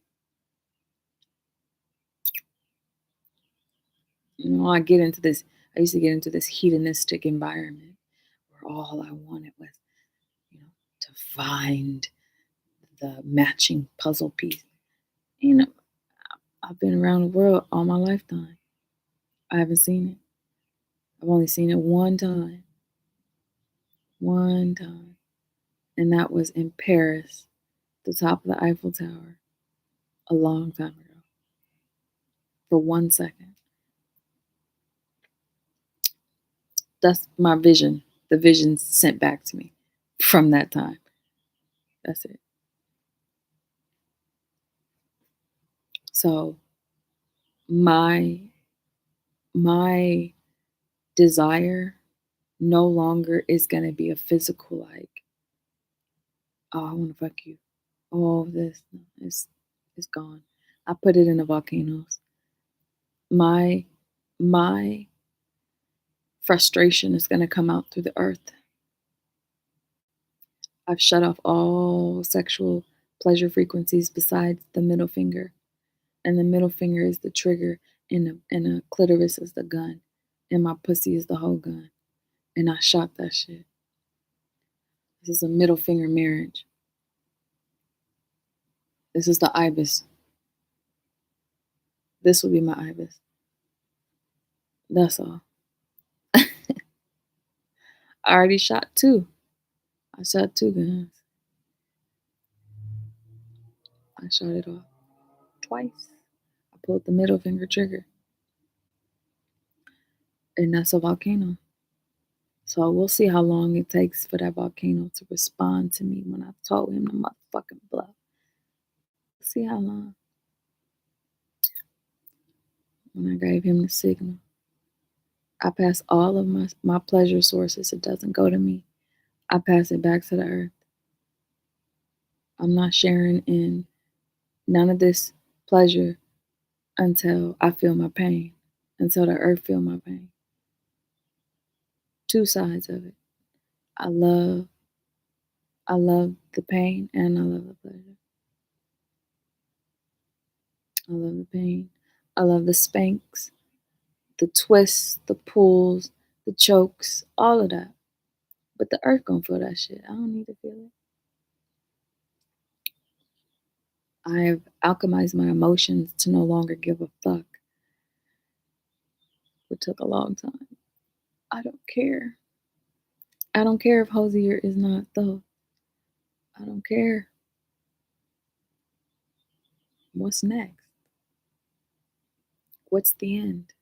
I used to get into this hedonistic environment where all I wanted was, to find the matching puzzle piece. You know, I've been around the world all my lifetime. I haven't seen it. I've only seen it one time. One time. And that was in Paris, the top of the Eiffel Tower, a long time ago. For 1 second. That's my vision. The vision sent back to me from that time. That's it. So my my desire no longer is gonna be a physical like, oh, I wanna fuck you. Oh, this no, it's gone. I put it in the volcanoes. My frustration is gonna come out through the earth. I've shut off all sexual pleasure frequencies besides the middle finger. And the middle finger is the trigger, and the clitoris is the gun, and my pussy is the whole gun. And I shot that shit. This is a middle finger marriage. This is the ibis. This will be my ibis. That's all. I already shot two. I shot two guns. I shot it off twice. I pulled the middle finger trigger, and that's a volcano. So we'll see how long it takes for that volcano to respond to me when I told him to motherfucking blow. See how long. When I gave him the signal. I pass all of my pleasure sources. It doesn't go to me. I pass it back to the earth. I'm not sharing in None of this pleasure until I feel my pain, until the earth feel my pain. Two sides of it. I love I love the pain and I love the pleasure. I love the pain. I love the spanks, the twists, the pulls, the chokes, all of that. But the earth gonna feel that shit. I don't need to feel it. I've alchemized my emotions to no longer give a fuck. It took a long time. I don't care. I don't care if Hosier is not though. I don't care. What's next? What's the end?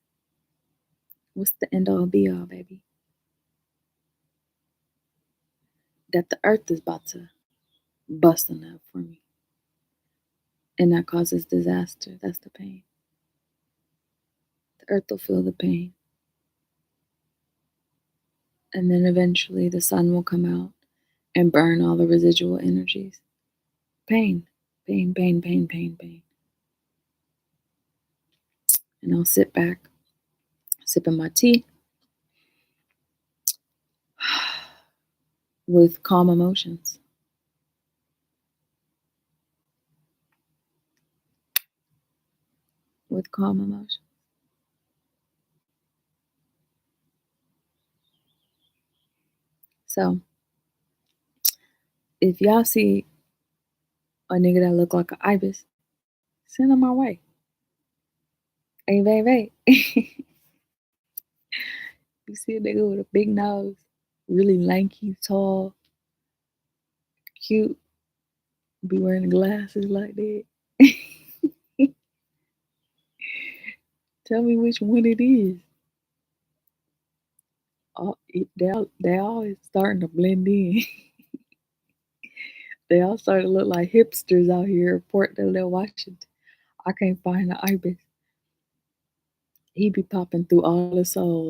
What's the end all be all, baby? That the earth is about to bust on up for me. And that causes disaster. That's the pain. The earth will feel the pain. And then eventually the sun will come out and burn all the residual energies. Pain, pain, pain, pain, pain, pain. And I'll sit back, sipping my tea with calm emotions. With calm emotions. So, if y'all see a nigga that look like an ibis, send him my way. Hey, baby. You see a nigga with a big nose, really lanky, tall, cute, be wearing glasses like that. Tell me which one it is. They all starting to blend in. They all starting to look like hipsters out here in Portland, Washington. I can't find the ibis. He be popping through all the souls.